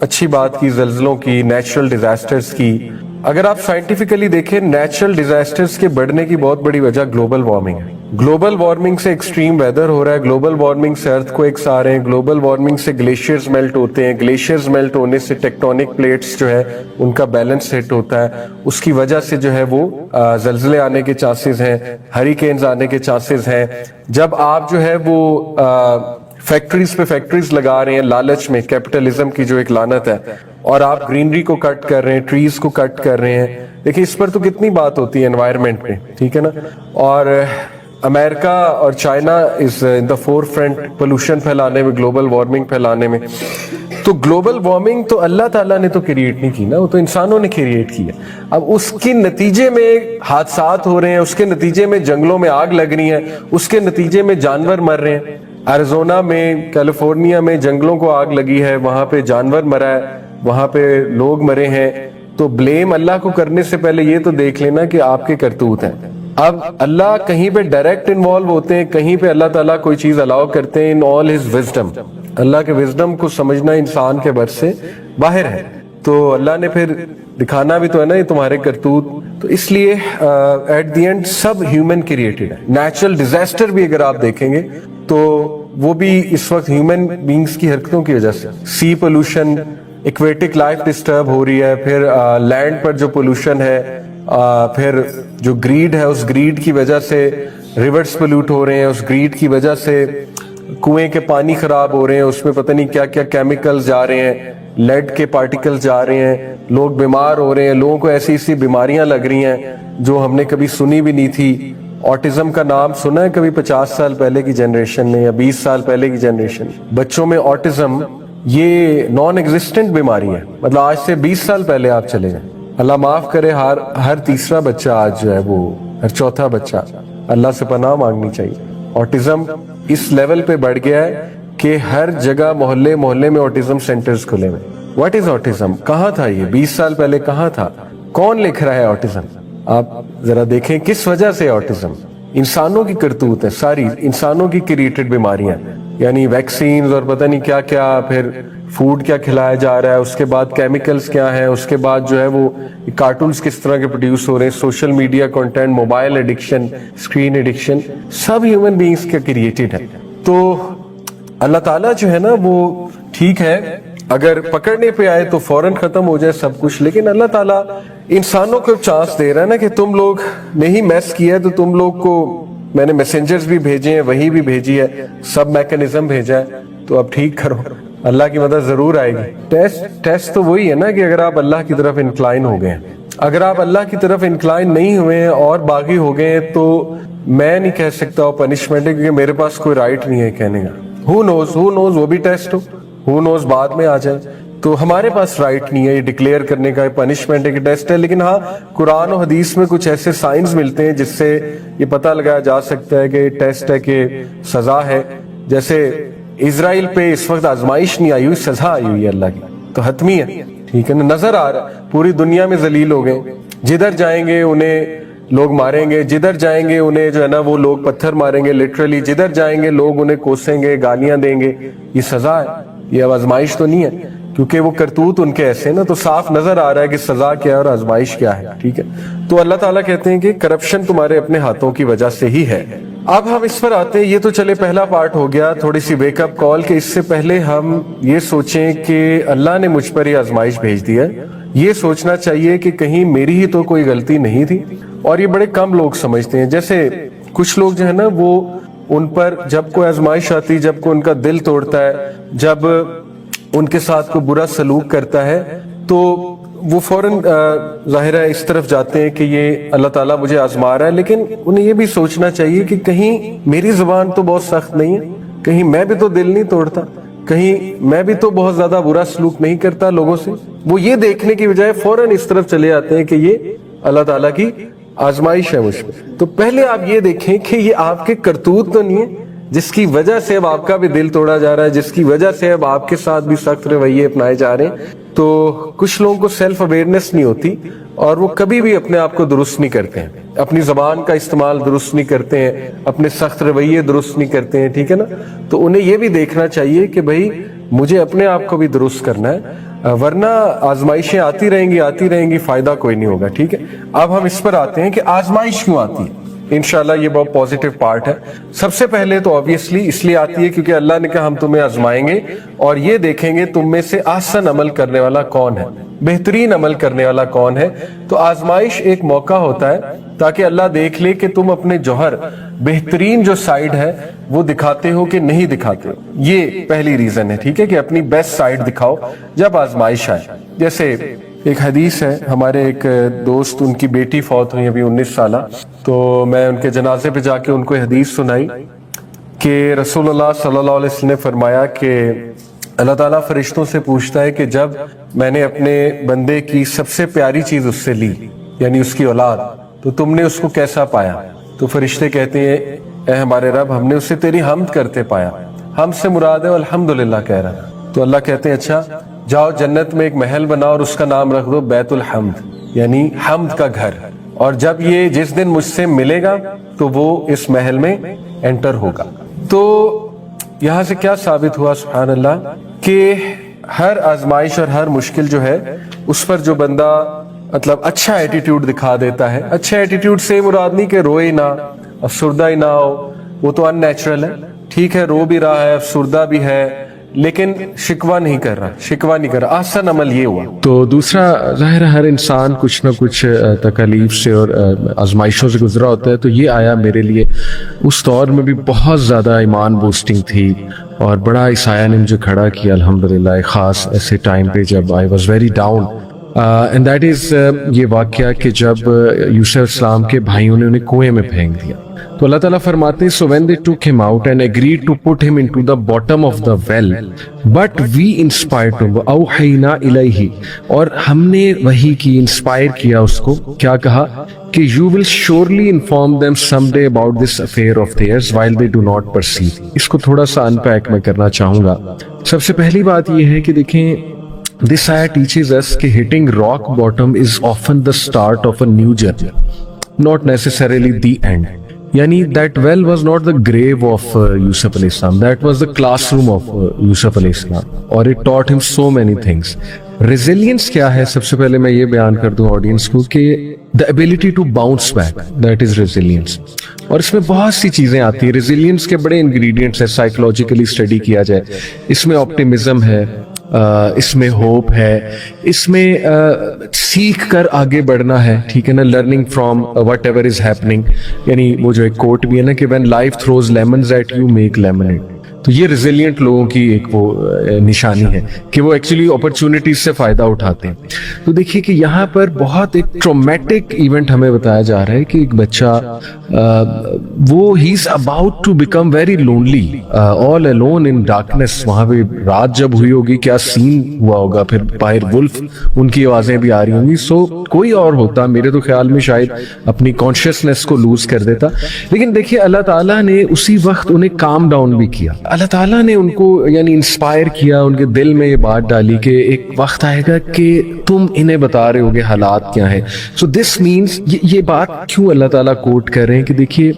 اچھی بات کی زلزلوں کی، نیچرل ڈیزاسٹرز کی. اگر آپ سائنٹیفکلی دیکھیں، نیچرل ڈیزاسٹرز کے بڑھنے کی بہت بڑی وجہ گلوبل وارمنگ ہے. گلوبل وارمنگ سے ایکسٹریم ویدر ہو رہا ہے، گلوبل وارمنگ سے ارتھ کویکس آ رہے ہیں، گلوبل وارمنگ سے گلیشیئرز میلٹ ہوتے ہیں، گلیشیئرز میلٹ ہونے سے ٹیکٹونک پلیٹس جو ہے ان کا بیلنس ہٹ ہوتا ہے. اس کی وجہ سے جو ہے وہ زلزلے آنے کے چانسز ہیں، ہریکینز آنے کے چانسز ہیں. جب آپ جو ہے وہ فیکٹریز پہ فیکٹریز لگا رہے ہیں لالچ میں، کیپٹلزم کی جو ایک لعنت ہے، اور آپ گرینری کو کٹ کر رہے ہیں، ٹریز کو کٹ کر رہے ہیں. دیکھیں اس پر تو کتنی بات ہوتی ہے انوائرمنٹ میں، ٹھیک ہے نا. اور امریکہ اور China is in the forefront pollution پھیلانے میں، گلوبل وارمنگ پھیلانے میں. تو گلوبل وارمنگ تو اللہ تعالیٰ نے تو کریٹ نہیں کی نا، وہ تو انسانوں نے کریٹ کی ہے. اب اس کے نتیجے میں حادثات ہو رہے ہیں، اس کے نتیجے میں جنگلوں میں آگ لگ رہی ہے، اس کے نتیجے میں جانور مر رہے ہیں. ایریزونا میں، کیلیفورنیا میں جنگلوں کو آگ لگی ہے، وہاں پہ جانور مرا ہے، وہاں پہ لوگ مرے ہیں. تو بلیم اللہ کو کرنے سے پہلے یہ تو دیکھ لینا کہ آپ کے کرتوت ہیں. اب اللہ کہیں پہ ڈائریکٹ انوالو ہوتے ہیں، کہیں پہ اللہ تعالیٰ کوئی چیز الاؤ کرتے ہیں. ان آل ہز وزڈم، اللہ کے وزڈم کو سمجھنا انسان کے بر سے باہر ہے. تو اللہ نے پھر دکھانا بھی تو ہے نا یہ تمہارے کرتوت. تو اس لیے ایٹ دی اینڈ سب ہیومن کریٹڈ ہے. نیچرل ڈیزاسٹر بھی اگر آپ دیکھیں گے تو وہ بھی اس وقت ہیومن بینگز کی حرکتوں کی وجہ سے. سی پولوشن، ایکویٹک لائف ڈسٹرب ہو رہی ہے، پھر لینڈ پر جو پولوشن ہے، پھر جو گریڈ ہے اس گریڈ کی وجہ سے ریورز پولوٹ ہو رہے ہیں، اس گریڈ کی وجہ سے کنویں کے پانی خراب ہو رہے ہیں، اس میں پتہ نہیں کیا کیا کیمیکلز جا رہے ہیں، لیڈ کے پارٹیکلز جا رہے ہیں، لوگ بیمار ہو رہے ہیں، لوگوں کو ایسی ایسی بیماریاں لگ رہی ہیں جو ہم نے کبھی سنی بھی نہیں تھی. آٹزم کا نام سنا ہے کبھی 50 سال پہلے کی جنریشن نے یا 20 سال پہلے کی جنریشن؟ بچوں میں آٹزم یہ نان ایگزسٹنٹ بیماری ہے. مطلب آج سے 20 سال پہلے آپ چلے جائیں، اللہ معاف کرے، ہر تیسرا بچہ آج جو ہے وہ، ہر چوتھا بچہ، اللہ سے پناہ مانگنی چاہیے. آٹزم اس لیول پہ بڑھ گیا ہے کہ ہر جگہ محلے محلے میں آٹزم سینٹرز کھلے ہوئے. What is autism? کہاں تھا یہ 20 سال پہلے؟ کہاں تھا؟ کون لکھ رہا ہے آٹزم؟ آپ ذرا دیکھیں کس وجہ سے آٹزم. انسانوں کی کرتوت ہے ساری، انسانوں کی کریٹڈ بیماریاں، یعنی ویکسینز اور پتہ نہیں کیا کیا، پھر فوڈ کیا کھلایا جا رہا ہے، اس کے بعد کیمیکلز کیا ہیں، اس کے بعد جو ہے وہ کارٹونز کس طرح کے پروڈیوس ہو رہے ہیں، social media content, mobile addiction, screen addiction, سب ہیومن بینگز کے کریٹڈ ہے. تو اللہ تعالیٰ جو ہے نا وہ ٹھیک ہے اگر پکڑنے پہ آئے تو فوراً ختم ہو جائے سب کچھ، لیکن اللہ تعالیٰ انسانوں کو چانس دے رہا ہے نا کہ تم لوگ نے ہی میس کیا ہے، تو تم لوگ کو میں نے میسنجرز بھی بھیجے ہیں، وہی بھی بھیجی ہے، سب میکنزم بھیجا ہے، تو اب ٹھیک کرو، اللہ کی مدد ضرور آئے گی. ٹیسٹ تو وہی ہے نا کہ اگر آپ اللہ کی طرف انکلائن ہو گئے ہیں، اگر آپ اللہ کی طرف انکلائن نہیں ہوئے ہیں اور باغی ہو گئے ہیں، تو میں نہیں کہہ سکتا وہ پنشمنٹ ہے، کیونکہ میرے پاس کوئی رائٹ نہیں ہے کہنے کا. ہو نوز وہ بھی ٹیسٹ ہو نوز بعد میں آ جائے، تو ہمارے پاس رائٹ نہیں ہے یہ ڈکلیئر کرنے کا پنشمنٹ ہے کہ ٹیسٹ ہے. لیکن ہاں قرآن و حدیث میں کچھ ایسے سائنز ملتے ہیں جس سے یہ پتہ لگایا جا سکتا ہے کہ ٹیسٹ ہے کہ سزا ہے. جیسے اسرائیل پہ اس وقت آزمائش نہیں آئی ہوئی، سزا آئی ہوئی ہے اللہ کی، تو حتمی ہے، ٹھیک ہے نا. نظر آ رہا پوری دنیا میں ذلیل ہو گئے، جدھر جائیں گے انہیں لوگ ماریں گے، جدھر جائیں گے انہیں جو ہے نا وہ لوگ پتھر ماریں گے لٹرلی، جدھر جائیں گے لوگ انہیں کوسیں گے، گالیاں دیں گے. یہ سزا ہے، یہ اب آزمائش تو نہیں ہے، کیونکہ وہ کرتوت ان کے ایسے نا، تو صاف نظر آ رہا ہے کہ سزا کیا ہے اور آزمائش کیا ہے. ٹھیک ہے، تو اللہ تعالیٰ کہتے ہیں کہ کرپشن تمہارے اپنے ہاتھوں کی وجہ سے ہی ہے. اب ہم اس پر آتے ہیں، یہ تو چلے پہلا پارٹ ہو گیا، تھوڑی سی ویک اپ کال، کہ اس سے پہلے ہم یہ سوچیں کہ اللہ نے مجھ پر یہ آزمائش بھیج دی ہے. یہ سوچنا چاہیے کہ کہیں میری ہی تو کوئی غلطی نہیں تھی، اور یہ بڑے کم لوگ سمجھتے ہیں. جیسے کچھ لوگ جو ہے نا وہ ان پر جب کوئی آزمائش آتی، جب کوئی ان کا دل توڑتا ہے، جب ان کے ساتھ کوئی برا سلوک کرتا ہے، تو وہ فوراً ظاہر ہے اس طرف جاتے ہیں کہ یہ اللہ تعالیٰ مجھے آزما رہا ہے. لیکن انہیں یہ بھی سوچنا چاہیے کہ کہیں میری زبان تو بہت سخت نہیں ہے، کہیں میں بھی تو دل نہیں توڑتا، کہیں میں بھی تو بہت زیادہ برا سلوک نہیں کرتا لوگوں سے. وہ یہ دیکھنے کی بجائے فوراً اس طرف چلے آتے ہیں کہ یہ اللہ تعالیٰ کی آزمائش ہے مجھ پہ. تو پہلے آپ یہ دیکھیں کہ یہ آپ کے کرتوت تو نہیں ہے جس کی وجہ سے اب آپ کا بھی دل توڑا جا رہا ہے، جس کی وجہ سے اب آپ کے ساتھ بھی سخت رویے اپنائے جا رہے ہیں. تو کچھ لوگوں کو سیلف اویئرنیس نہیں ہوتی اور وہ کبھی بھی اپنے آپ کو درست نہیں کرتے ہیں، اپنی زبان کا استعمال درست نہیں کرتے ہیں، اپنے سخت رویے درست نہیں کرتے ہیں. ٹھیک ہے نا، تو انہیں یہ بھی دیکھنا چاہیے کہ بھائی مجھے اپنے آپ کو بھی درست کرنا ہے، ورنہ آزمائشیں آتی رہیں گی، فائدہ کوئی نہیں ہوگا. ٹھیک ہے، اب ہم اس پر آتے ہیں کہ آزمائش کیوں آتی ہے. انشاءاللہ یہ بہت پازیٹیو پارٹ ہے. سب سے پہلے تو obviously اس لیے آتی ہے کیونکہ اللہ نے کہا ہم تمہیں آزمائیں گے اور یہ دیکھیں گے تم میں سے احسن عمل کرنے والا کون ہے، بہترین عمل کرنے والا کون ہے. تو آزمائش ایک موقع ہوتا ہے تاکہ اللہ دیکھ لے کہ تم اپنے جوہر بہترین جو سائیڈ ہے وہ دکھاتے ہو کہ نہیں دکھاتے ہو. یہ پہلی ریزن ہے، ٹھیک ہے، کہ اپنی بیسٹ سائیڈ دکھاؤ جب آزمائش آئے. جیسے ایک حدیث ہے، ہمارے ایک دوست ان کی بیٹی فوت ہوئی ابھی 19 سالہ، تو میں ان کے جنازے پہ جا کے ان کو حدیث سنائی کہ رسول اللہ صلی اللہ علیہ وسلم نے فرمایا کہ اللہ تعالیٰ فرشتوں سے پوچھتا ہے کہ جب میں نے اپنے بندے کی سب سے پیاری چیز اس سے لی، یعنی اس کی اولاد، تو تم نے اس کو کیسا پایا؟ تو فرشتے کہتے ہیں اے ہمارے رب، ہم نے اسے تیری حمد کرتے پایا. ہم سے مراد ہے الحمدللہ کہہ رہا. تو اللہ کہتے ہیں اچھا جاؤ جنت میں ایک محل بناؤ اور اس کا نام رکھ دو بیت الحمد، یعنی حمد کا گھر، اور جب یہ جس دن مجھ سے ملے گا تو وہ اس محل میں انٹر ہوگا. تو یہاں سے کیا ثابت ہوا سبحان اللہ کہ ہر آزمائش اور ہر مشکل جو ہے اس پر جو بندہ مطلب اچھا ایٹیٹیوڈ دکھا دیتا ہے، اچھا ایٹیٹیوڈ سے مراد نہیں کہ روئے نہ، افسردہ ہی نہ ہو، وہ تو ان نیچرل ہے. ٹھیک ہے، رو بھی رہا ہے، افسردہ بھی ہے، لیکن شکوہ نہیں کر رہا. احسن عمل یہ ہوا. تو دوسرا ظاہر ہے ہر انسان کچھ نہ کچھ تکالیف سے اور آزمائشوں سے گزرا ہوتا ہے. تو یہ آیا میرے لیے اس دور میں بھی بہت زیادہ ایمان بوسٹنگ تھی اور بڑا اس آیا نے مجھے کھڑا کیا الحمدللہ ایک خاص ایسے ٹائم پہ جب I was very down. And that is یہ واقعہ کہ جب یوسف السلام کے بھائیوں نے انہیں کنویں میں پھینک دیا. تو اللہ تعالیٰ فرماتے ہیں so when they took him out and agreed to put him into the bottom of the well but we inspired him وَأَوْحَيْنَا إِلَيْهِ، اور ہم نے وحی کی، انسپائر کیا اس کو. کیا کہا کہ you will surely inform them someday about this affair of theirs while they do not perceive. اس کو تھوڑا سا انپیک میں کرنا چاہوں گا. سب سے پہلی بات یہ ہے کہ دیکھیں this ayah teaches us کہ hitting rock bottom is often the start of a new journey, not necessarily the end. یعنی that well was not the grave of Yusuf علیہ السلام, that was the classroom of Yusuf علیہ السلام, اور it taught him so many things. Resilience کیا ہے؟ سب سے پہلے میں یہ بیان کر دوں آڈینس کو کہ the ability to bounce back, that is resilience. اور اس میں بہت سی چیزیں آتی ہیں. ریزیلینس کے بڑے انگریڈینٹس ہیں سائیکولوجیکلی اسٹڈی کیا جائے. اس میں آپٹیمزم ہے, اس میں ہوپ ہے, اس میں سیکھ کر آگے بڑھنا ہے, ٹھیک ہے نا, learning from whatever is happening. یعنی وہ جو ایک کوٹ بھی ہے نا کہ when life throws lemons at you make lemonade. تو یہ ریزیلینٹ لوگوں کی ایک وہ نشانی ہے کہ وہ ایکچولی اپرچونٹیز سے فائدہ اٹھاتے ہیں. تو دیکھیے کہ یہاں پر بہت ایک ٹرومیٹک ایونٹ ہمیں بتایا جا رہا ہے کہ ایک بچہ وہ he is about to become very lonely, all alone in darkness. وہاں پہ رات جب ہوئی ہوگی کیا سین ہوا ہوگا, پھر باہر ولف ان کی آوازیں بھی آ رہی ہوں گی. سو کوئی اور ہوتا میرے تو خیال میں شاید اپنی کانشیسنیس کو لوز کر دیتا. لیکن دیکھیے اللہ تعالیٰ نے اسی وقت انہیں کام ڈاؤن بھی کیا. اللہ تعالیٰ نے ان کو یعنی انسپائر کیا, ان کے دل میں یہ بات ڈالی کہ ایک وقت آئے گا کہ تم انہیں بتا رہے ہوگے حالات کیا ہیں. سو دس مینس یہ بات کیوں اللہ تعالیٰ کوٹ کر رہے ہیں کہ دیکھیے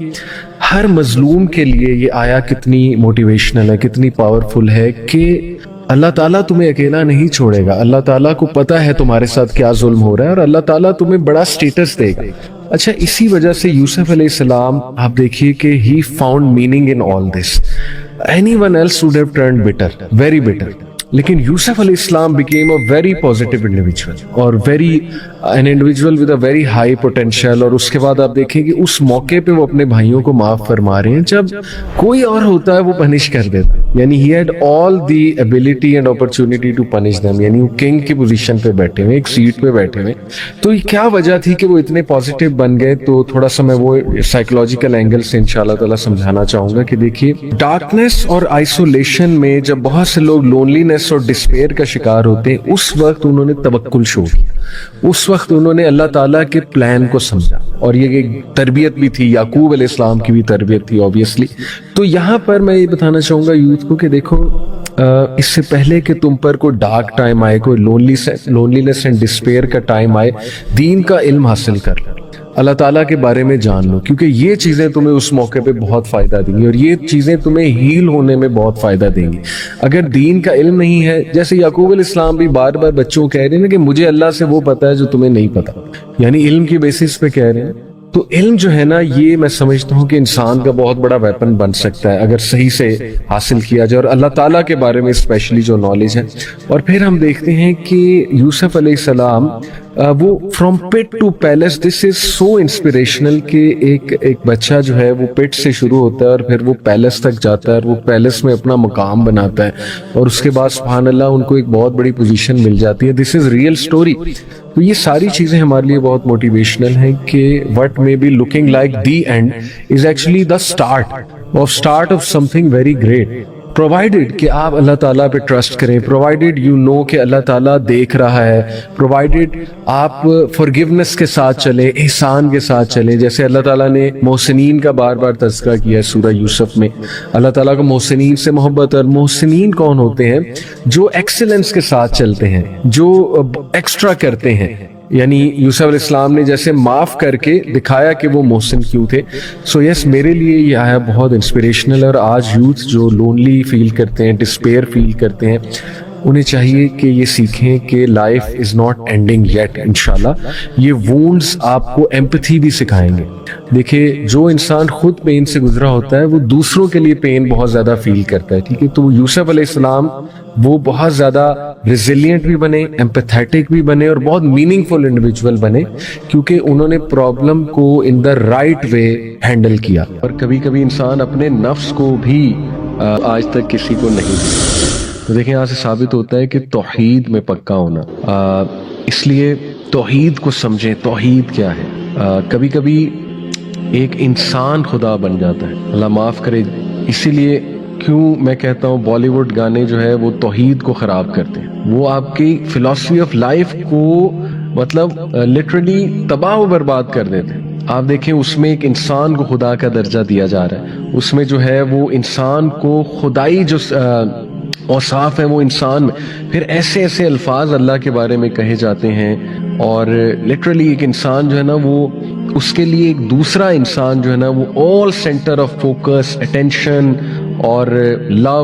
ہر مظلوم کے لیے یہ آیا کتنی موٹیویشنل ہے, کتنی پاورفل ہے کہ اللہ تعالیٰ تمہیں اکیلا نہیں چھوڑے گا. اللہ تعالیٰ کو پتہ ہے تمہارے ساتھ کیا ظلم ہو رہا ہے اور اللہ تعالیٰ تمہیں بڑا سٹیٹس دے گا. اچھا, اسی وجہ سے یوسف علیہ السلام آپ دیکھیے کہ he found meaning in all this. Anyone else would have turned bitter, very bitter. لیکن یوسف علیہ السلام became a very positive individual اور an individual with a very high potential. اور اس کے بعد آپ دیکھیں کہ اس موقع پہ وہ اپنے بھائیوں کو معاف فرما رہے ہیں جب کوئی اور ہوتا ہے وہ پنش کر دیتا. یعنی he had all the ability and opportunity to punish them. یعنی وہ کنگ کی پوزیشن پہ بیٹھے ہوئے, ایک سیٹ پہ بیٹھے ہوئے. تو یہ کیا وجہ تھی کہ وہ اتنے پازیٹیو بن گئے؟ تو تھوڑا سا میں وہ سائیکولوجیکل اینگل سے انشاءاللہ تعالیٰ سمجھانا چاہوں گا کہ دیکھیے ڈارکنیس اور آئسولیشن میں جب بہت سے لوگ لونلینس اور ڈسپیئر کا شکار ہوتے ہیں, اس وقت انہوں نے توکل شو کیا, اس وقت انہوں نے اللہ تعالیٰ کے پلان کو سمجھا. اور یہ ایک تربیت بھی تھی, یعقوب علیہ السلام کی بھی تربیت تھی آبویسلی. تو یہاں پر میں یہ بتانا چاہوں گا یوتھ کو کہ دیکھو اس سے پہلے کہ تم پر کوئی ڈارک ٹائم آئے, کوئی لونلینس اینڈ ڈسپیئر کا ٹائم آئے, دین کا علم حاصل کر لو, اللہ تعالیٰ کے بارے میں جان لو, کیونکہ یہ چیزیں تمہیں اس موقع پہ بہت فائدہ دیں گی اور یہ چیزیں تمہیں ہیل ہونے میں بہت فائدہ دیں گی. اگر دین کا علم نہیں ہے, جیسے یعقوب علیہ السلام بھی بار بار بچوں کو کہہ رہے ہیں نا کہ مجھے اللہ سے وہ پتہ ہے جو تمہیں نہیں پتا, یعنی علم کی بیسس پہ کہہ رہے ہیں. تو علم جو ہے نا یہ میں سمجھتا ہوں کہ انسان کا بہت بڑا ویپن بن سکتا ہے اگر صحیح سے حاصل کیا جائے, اور اللہ تعالیٰ کے بارے میں اسپیشلی جو نالج ہے. اور پھر ہم دیکھتے ہیں کہ یوسف علیہ السلام وہ from pit to palace, this is so inspirational کہ ایک بچہ جو ہے وہ پٹ سے شروع ہوتا ہے اور پھر وہ پیلس تک جاتا ہے اور وہ پیلس میں اپنا مقام بناتا ہے اور اس کے بعد سبحان اللہ ان کو ایک بہت بڑی پوزیشن مل جاتی ہے. دس از ریئل اسٹوری. تو یہ ساری چیزیں ہمارے لیے بہت موٹیویشنل ہیں کہ what may be looking like the end is actually the start of something very great, provided کہ آپ اللہ تعالیٰ پہ ٹرسٹ کریں, پرووائڈیڈ یو نو کہ اللہ تعالیٰ دیکھ رہا ہے, پرووائڈیڈ آپ فارگیونیس کے ساتھ چلیں, احسان کے ساتھ چلیں. جیسے اللہ تعالیٰ نے محسنین کا بار بار تذکرہ کیا ہے سورہ یوسف میں. اللہ تعالیٰ کو محسنین سے محبت, اور محسنین کون ہوتے ہیں؟ جو ایکسلنس کے ساتھ چلتے ہیں, جو ایکسٹرا کرتے ہیں. یعنی یوسف علیہ السلام نے جیسے معاف کر کے دکھایا کہ وہ محسن کیوں تھے. سو یس, میرے لیے یہ آیا بہت انسپریشنل. اور آج یوتھ جو لونلی فیل کرتے ہیں, ڈسپیئر فیل کرتے ہیں, انہیں چاہیے کہ یہ سیکھیں کہ life is not ending yet. انشاءاللہ یہ وونڈز آپ کو ایمپتھی بھی سکھائیں گے. دیکھیں جو انسان خود پین سے گزرا ہوتا ہے وہ دوسروں کے لیے پین بہت زیادہ فیل کرتا ہے, ٹھیک ہے. تو یوسف علیہ السلام وہ بہت زیادہ ریزیلینٹ بھی بنے, ایمپیتھیٹک بھی بنے اور بہت میننگ فل انڈیویجول بنے, کیونکہ انہوں نے پرابلم کو ان دا رائٹ وے ہینڈل کیا. اور کبھی کبھی انسان اپنے نفس کو بھی آج تک کسی کو نہیں دیا. تو دیکھیں یہاں سے ثابت ہوتا ہے کہ توحید میں پکا ہونا, اس لیے توحید کو سمجھیں. توحید کیا ہے؟ کبھی کبھی ایک انسان خدا بن جاتا ہے, اللہ معاف کرے. اسی لیے کیوں میں کہتا ہوں بالی ووڈ گانے جو ہے وہ توحید کو خراب کرتے ہیں, وہ آپ کی فلاسفی آف لائف کو مطلب لٹرلی تباہ و برباد کر دیتے ہیں. آپ دیکھیں اس میں ایک انسان کو خدا کا درجہ دیا جا رہا ہے, اس میں جو ہے وہ انسان کو خدائی جو اوصاف ہیں وہ انسان میں, پھر ایسے ایسے الفاظ اللہ کے بارے میں کہے جاتے ہیں, اور لٹرلی ایک انسان جو ہے نا وہ اس کے لیے ایک دوسرا انسان جو ہے نا وہ all centre of focus, attention اور love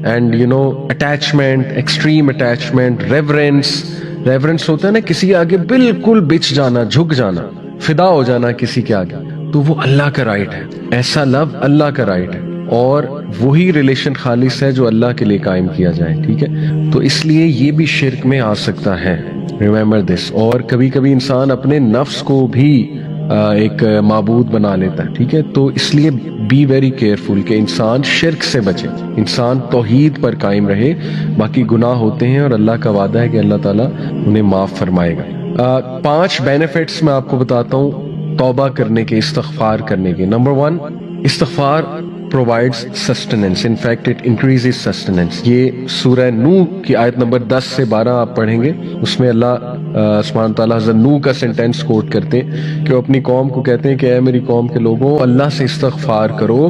and you know attachment, extreme attachment, reverse ہوتا ہے نا کسی کے آگے بالکل بچ جانا, جھک جانا, فدا ہو جانا کسی کے آگے, تو وہ اللہ کا رائٹ ہے, ایسا لو اللہ کا رائٹ ہے, اور وہی ریلیشن خالص ہے جو اللہ کے لیے قائم کیا جائے, ٹھیک ہے. تو اس لیے یہ بھی شرک میں آ سکتا ہے, ریممبر دس. اور کبھی کبھی انسان اپنے نفس کو بھی ایک معبود بنا لیتا ہے, ٹھیک ہے. تو اس لیے بی ویری کیئرفل کہ انسان شرک سے بچے, انسان توحید پر قائم رہے. باقی گناہ ہوتے ہیں اور اللہ کا وعدہ ہے کہ اللہ تعالیٰ انہیں معاف فرمائے گا. 5 بینیفٹس میں آپ کو بتاتا ہوں توبہ کرنے کے, استغفار کرنے کے. نمبر 1, استغفار provides sustenance. In fact, it increases sustenance. یہ سورہ نوح کی آیت نمبر 10 سے 12 آپ پڑھیں گے, اس میں اللہ سبحانہ تعالیٰ حضرت نوح کا سینٹینس کوٹ کرتے ہیں کہ وہ اپنی قوم کو کہتے ہیں کہ اے میری قوم کے لوگوں, اللہ سے استغفار کرو,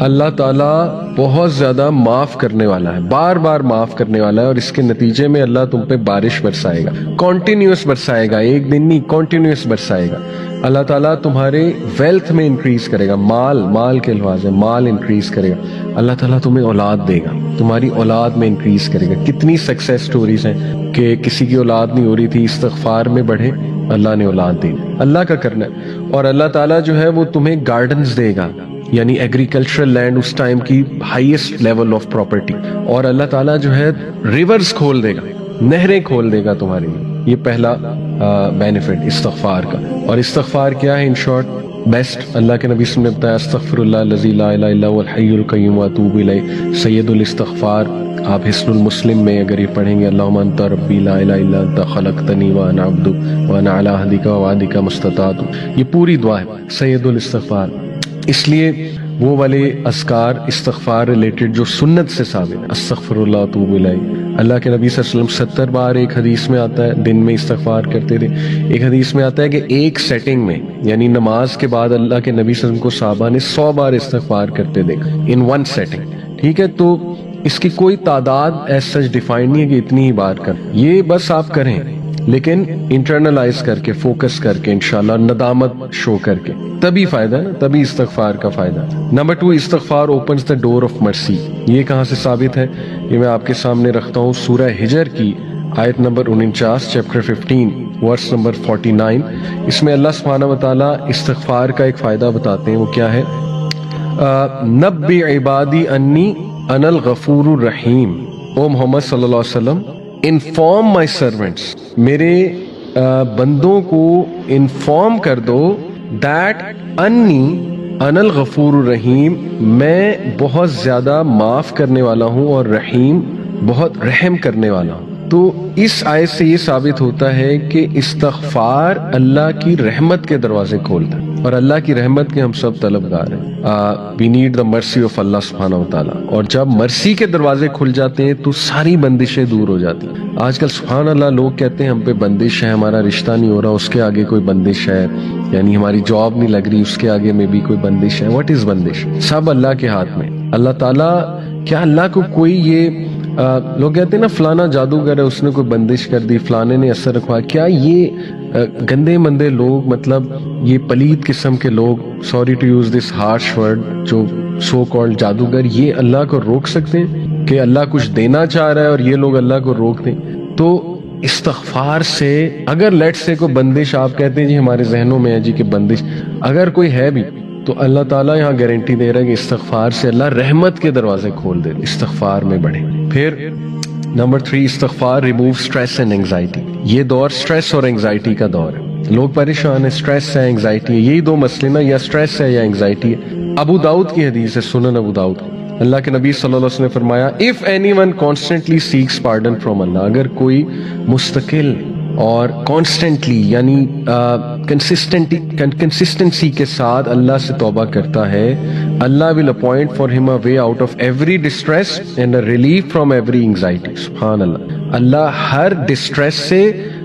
اللہ تعالیٰ بہت زیادہ معاف کرنے والا ہے, بار بار معاف کرنے والا ہے, اور اس کے نتیجے میں اللہ تم پہ بارش برسائے گا, کنٹینیوس برسائے گا, ایک دن نہیں, کنٹینیوس برسائے گا. اللہ تعالیٰ تمہارے ویلتھ میں انکریز کرے گا, مال کے الفاظ ہے, مال انکریز کرے گا. اللہ تعالیٰ تمہیں اولاد دے گا, تمہاری اولاد میں انکریز کرے گا. کتنی سکسیس سٹوریز ہیں کہ کسی کی اولاد نہیں ہو رہی تھی, استغفار میں بڑھے, اللہ نے اولاد دی. اللہ کا کرنا ہے. اور اللہ تعالیٰ جو ہے وہ تمہیں گارڈنز دے گا, یعنی ایگریکلچرل لینڈ اس ٹائم کی ہائیسٹ لیول آف پراپرٹی. اور اللہ تعالیٰ جو ہے ریورز کھول دے گا, نہریں کھول دے گا تمہارے لیے. یہ پہلا بینیفٹ استغفار کا. اور استغفار کیا ہے ان شارٹ, بیسٹ اللہ کے نبی صلی اللہ علیہ وسلم نے بتایا, استغفر اللہ الذی لا الہ الا هو الحی القیوم واتوب الیہ, سید الاستغفار. آپ حسن المسلم میں اگر یہ پڑھیں گے, اللہم انت ربی لا الہ الا انت خلقتنی وانا عبدک وانا علی عہدک ووعدک ما استطعت, یہ پوری دعا ہے سید الاستغفار. اس لیے وہ والے اذکار استغفار ریلیٹڈ جو سنت سے ثابت ہے, استغفر اللہ واتوب الیہ, اللہ کے نبی صلی اللہ علیہ وسلم 70 بار ایک حدیث میں آتا ہے دن میں استغفار کرتے تھے. ایک حدیث میں آتا ہے کہ ایک سیٹنگ میں, یعنی نماز کے بعد اللہ کے نبی صلی اللہ علیہ وسلم کو صحابہ نے 100 بار استغفار کرتے دیکھا, ان ون سیٹنگ, ٹھیک ہے. تو اس کی کوئی تعداد ایز سچ ڈیفائن نہیں ہے کہ اتنی ہی بار کر, یہ بس آپ کریں, لیکن انٹرنلائز کر کے, فوکس کر کے, انشاءاللہ ندامت شو کر کے, تبھی فائدہ ہے نا, تبھی استغفار کا فائدہ ہے. نمبر 2, استغفار اوپنز دا ڈور آف مرسی. یہ کہاں سے ثابت ہے, یہ میں آپ کے سامنے رکھتا ہوں سورہ ہجر کی آیت نمبر 49, چیپٹر 15 ورس نمبر 49. اس میں اللہ سبحانہ و تعالیٰ استغفار کا ایک فائدہ بتاتے ہیں, وہ کیا ہے, نبی عبادی انی انا الغفور الرحیم. او محمد صلی اللہ علیہ وسلم, انفارم مائی سرونٹس, میرے بندوں کو انفارم کر دو, دیٹ انی انا الغفور الرحیم, میں بہت زیادہ معاف کرنے والا ہوں, اور رحیم بہت رحم کرنے والا ہوں. تو اس آیت سے یہ ثابت ہوتا ہے کہ استغفار اللہ کی رحمت کے دروازے کھولتا ہے, اور اللہ کی رحمت کے ہم سب طلبگار ہیں. We need the mercy of اللہ سبحانہ و تعالیٰ. اور جب مرسی کے دروازے کھل جاتے ہیں تو ساری بندشیں دور ہو جاتی ہیں. آج کل سبحان اللہ لوگ کہتے ہیں ہم پہ بندش ہے, ہمارا رشتہ نہیں ہو رہا, اس کے آگے کوئی بندش ہے, یعنی ہماری جاب نہیں لگ رہی, اس کے آگے میں بھی کوئی بندش ہے. واٹ از بندش؟ سب اللہ کے ہاتھ میں. اللہ تعالیٰ, کیا اللہ کو کوئی یہ لوگ کہتے ہیں نا فلانا جادوگر ہے, اس نے کوئی بندش کر دی, فلانے نے اثر رکھوا, کیا یہ گندے مندے لوگ, مطلب یہ پلید قسم کے لوگ, sorry to use this harsh word, جو سو کالڈ جادوگر, یہ اللہ کو روک سکتے ہیں کہ اللہ کچھ دینا چاہ رہا ہے اور یہ لوگ اللہ کو روک دیں؟ تو استغفار سے اگر لیٹ سے کوئی بندش, آپ کہتے ہیں جی ہمارے ذہنوں میں ہے جی کہ بندش, اگر کوئی ہے بھی تو اللہ تعالیٰ یہاں گارنٹی دے رہا ہے کہ استغفار سے اللہ رحمت کے دروازے کھول دے. استغفار میں بڑھے. پھر نمبر 3, استغفار ریموو اسٹریس اینڈ اینگزائٹی. یہ دور اسٹریس اور اینگزائٹی کا دور ہے, لوگ پریشان ہیں, اسٹریس ہے, اینگزائٹی ہے, یہی دو مسئلے نا, یا اسٹریس ہے یا اینگزائٹی ہے. ابو داؤد کی حدیث ہے, سنن ابو داؤد, اللہ کے نبی صلی اللہ علیہ وسلم نے فرمایا, if anyone constantly seeks pardon from Allah, اگر کوئی مستقل اور کانسٹنٹلی یعنی کنسسٹنسی کے ساتھ اللہ سے توبہ کرتا ہے, اللہ will appoint for him a way out of every distress and a relief from every anxiety. سبحان اللہ, اللہ ہر ڈسٹریس سے,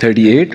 38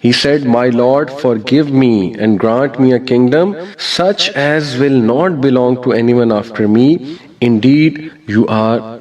He said, My Lord, forgive me and grant me a kingdom such as will not belong to anyone after me. Indeed, you are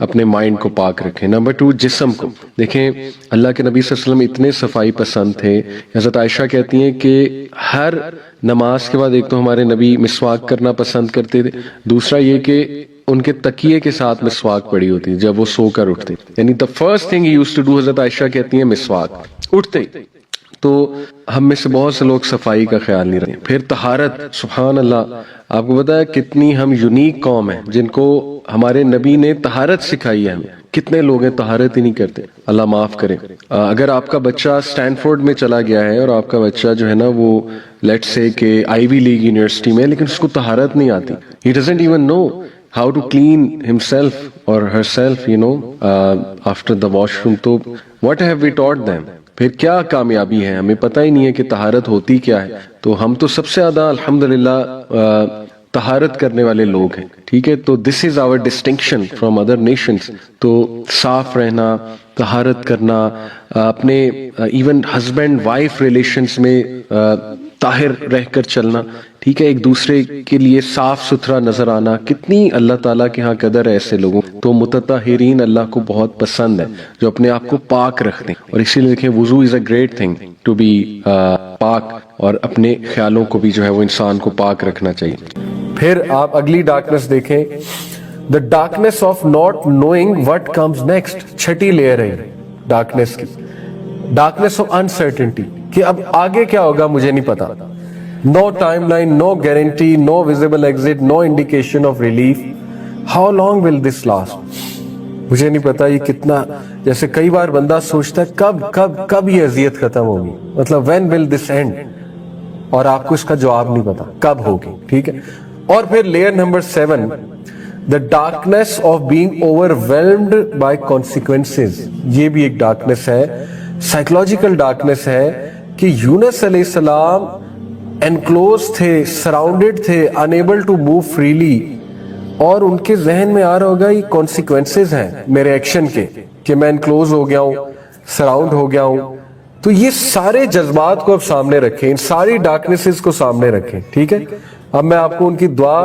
اپنے mind کو پاک رکھیں. Number 2 جسم کو دیکھیں. اللہ کے نبی صلی اللہ علیہ وسلم اتنے صفائی پسند تھے. حضرت عائشہ کہتی ہیں کہ ہر نماز کے بعد ایک تو ہمارے نبی مسواک کرنا پسند کرتے تھے, دوسرا یہ کہ ان کے تکیے کے ساتھ مسواک پڑی ہوتی جب وہ سو کر اٹھتے, یعنی the first thing he used to do, حضرت عائشہ کہتی ہیں مسواک اٹھتے. تو ہم میں سے بہت سے لوگ صفائی کا خیال نہیں رکھتے. پھر طہارت, سبحان اللہ, آپ کو پتا ہے کتنی ہم یونیک قوم ہیں جن کو ہمارے نبی نے طہارت سکھائی ہے ہمیں. کتنے لوگ ہیں طہارت ہی نہیں کرتے, اللہ معاف کرے. اگر آپ کا بچہ سٹینفورڈ میں چلا گیا ہے اور آپ کا بچہ جو ہے نا وہ لیٹ سے کہ آئی وی لیگ یونیورسٹی میں, لیکن اس کو طہارت نہیں آتی, he doesn't even know how to clean himself or herself, after the washroom. تو what have we taught them? پھر کیا کامیابی ہے, ہمیں پتہ ہی نہیں ہے کہ طہارت ہوتی کیا ہے. تو ہم تو سب سے زیادہ الحمدللہ طہارت کرنے والے لوگ ہیں, ٹھیک ہے. تو this is our distinction from other nations. تو صاف رہنا, طہارت کرنا, اپنے ایون ہسبینڈ وائف ریلیشنز میں طاہر رہ کر چلنا, ٹھیک ہے, ایک دوسرے کے لیے صاف ستھرا نظر آنا. کتنی اللہ تعالیٰ کے ہاں قدر ہے ایسے لوگوں. تو متطہرین اللہ کو بہت پسند ہے جو اپنے آپ کو پاک رکھتے ہیں, اور اسی لیے دیکھیں وضو is a great thing to be پاک, اور اپنے خیالوں کو بھی جو ہے وہ انسان کو پاک رکھنا چاہیے. پھر آپ اگلی ڈارکنیس دیکھیں, the darkness of not knowing what comes next. چھٹی لیئر ہے ڈارکنیس کی, ڈارکنیس آف انسرٹنٹی, کہ اب آگے کیا ہوگا مجھے نہیں پتا. No timeline, no guarantee, no visible exit, no indication of relief. How long will this last, مجھے نہیں پتا یہ کتنا. جیسے کئی بار بندہ سوچتا ہے کب کب کب یہ اذیت ختم ہوگی, مطلب when will this end, اور آپ کو اس کا جواب نہیں پتا کب ہوگی, ٹھیک ہے. اور پھر layer number 7, the darkness of being overwhelmed by consequences. یہ بھی ایک ڈارکنیس ہے, سائیکولوجیکل ڈارکنیس ہے, کہ یونس علیہ السلام انکلوز تھے, سراؤنڈڈ تھے, unable to move freely, اور ان کے ذہن میں آ رہا ہوگا یہ کانسیکوینسز ہیں میرے ایکشن کے, کہ میں انکلوز ہو گیا ہوں, سراؤنڈ ہو گیا ہوں. تو یہ سارے جذبات کو اب سامنے رکھیں, ان ساری ڈارکنیسز کو سامنے رکھیں, ٹھیک ہے. اب میں آپ کو ان کی دعا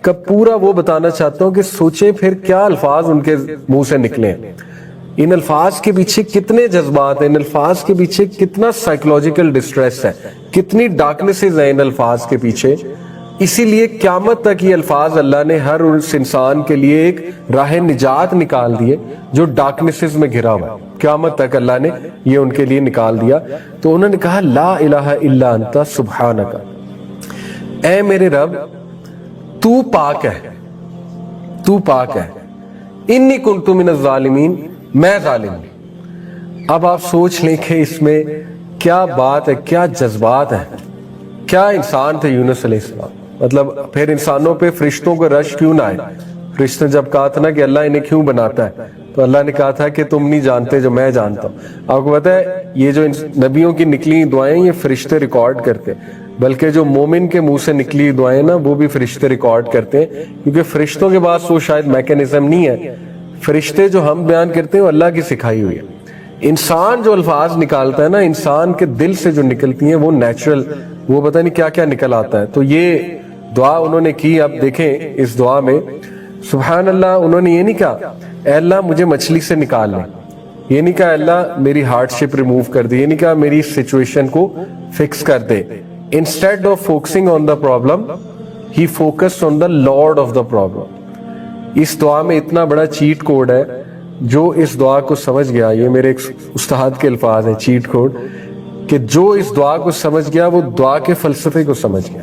کا پورا وہ بتانا چاہتا ہوں کہ سوچیں پھر کیا الفاظ ان کے منہ سے نکلے ہیں, ان الفاظ کے پیچھے کتنے جذبات ہیں, ان الفاظ کے پیچھے کتنا سائیکولوجیکل ڈسٹریس ہے, کتنی ڈارکنیسز ہیں ان الفاظ کے پیچھے. اسی لیے قیامت تک یہ الفاظ اللہ نے ہر اس انسان کے لیے ایک راہ نجات نکال دیے جو ڈارکنیسز میں گھرا ہوا ہے. قیامت تک اللہ نے یہ ان کے لیے نکال دیا. تو انہوں نے کہا لا الہ الا انت سبحانک, اے میرے رب تو پاک ہے, تو پاک ہے. انی کنت من الظالمین, میں ظالم ہوں. اب آپ سوچ لیں کہ اس میں کیا بات ہے, کیا جذبات ہیں, کیا انسان تھے یونس علیہ السلام. مطلب پھر انسانوں پہ فرشتوں کو رش کیوں نہ آئے. فرشتے جب کہا تھا نا کہ اللہ انہیں کیوں بناتا ہے, تو اللہ نے کہا تھا کہ تم نہیں جانتے جو میں جانتا ہوں. آپ کو پتا ہے یہ جو نبیوں کی نکلی دعائیں یہ فرشتے ریکارڈ کرتے, بلکہ جو مومن کے منہ سے نکلی دعائیں نا وہ بھی فرشتے ریکارڈ کرتے ہیں, کیونکہ فرشتوں کے پاس وہ شاید میکینزم نہیں ہے. فرشتے جو ہم بیان کرتے ہیں وہ اللہ کی سکھائی ہوئی ہے. انسان جو الفاظ نکالتا ہے نا, انسان کے دل سے جو نکلتی ہیں وہ نیچرل, وہ پتہ نہیں کیا کیا نکل آتا ہے. تو یہ دعا انہوں نے کی. اب دیکھیں اس دعا میں سبحان اللہ, انہوں نے یہ نہیں کہا اے اللہ مجھے مچھلی سے نکال لیں, یہ نہیں کہا اللہ میری ہارڈ شپ ریموو کر دے, یہ نہیں کہا میری سچویشن کو فکس کر دے. Instead of focusing on the problem, he focused on the Lord of the problem. اس دعا میں اتنا بڑا چیٹ کوڈ ہے, جو اس دعا کو سمجھ گیا, یہ میرے ایک استاد کے الفاظ ہیں چیٹ کوڈ, کہ جو اس دعا کو سمجھ گیا وہ دعا کے فلسفے کو سمجھ گیا.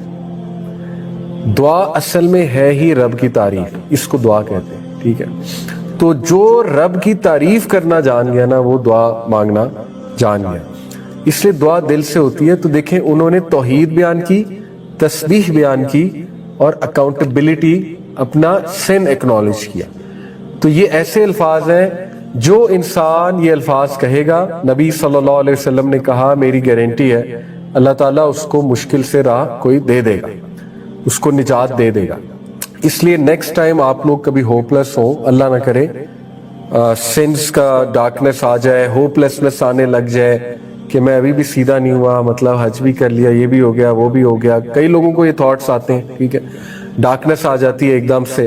دعا اصل میں ہے ہی رب کی تعریف, اس کو دعا کہتے ہیں, ٹھیک ہے. تو جو رب کی تعریف کرنا جان گیا نا وہ دعا مانگنا جان گیا. اس لیے دعا دل سے ہوتی ہے. تو دیکھیں انہوں نے توحید بیان کی, تسبیح بیان کی, اور اکاؤنٹیبلٹی, اپنا سن ایکنالج کیا. تو یہ ایسے الفاظ ہیں جو انسان یہ الفاظ کہے گا, نبی صلی اللہ علیہ وسلم نے کہا میری گارنٹی ہے اللہ تعالیٰ اس کو مشکل سے راہ کوئی دے دے گا, اس کو نجات دے دے گا. اس لیے نیکسٹ ٹائم آپ لوگ کبھی ہوپلیس ہو, اللہ نہ کرے سنس کا ڈارکنیس آ جائے, ہوپلیسنس آنے لگ جائے کہ میں ابھی بھی سیدھا نہیں ہوا, مطلب حج بھی کر لیا, یہ بھی ہو گیا, وہ بھی ہو گیا. کئی لوگوں کو یہ تھاٹس آتے ہیں, ٹھیک ہے, ڈارکنیس آ جاتی ہے ایک دم سے,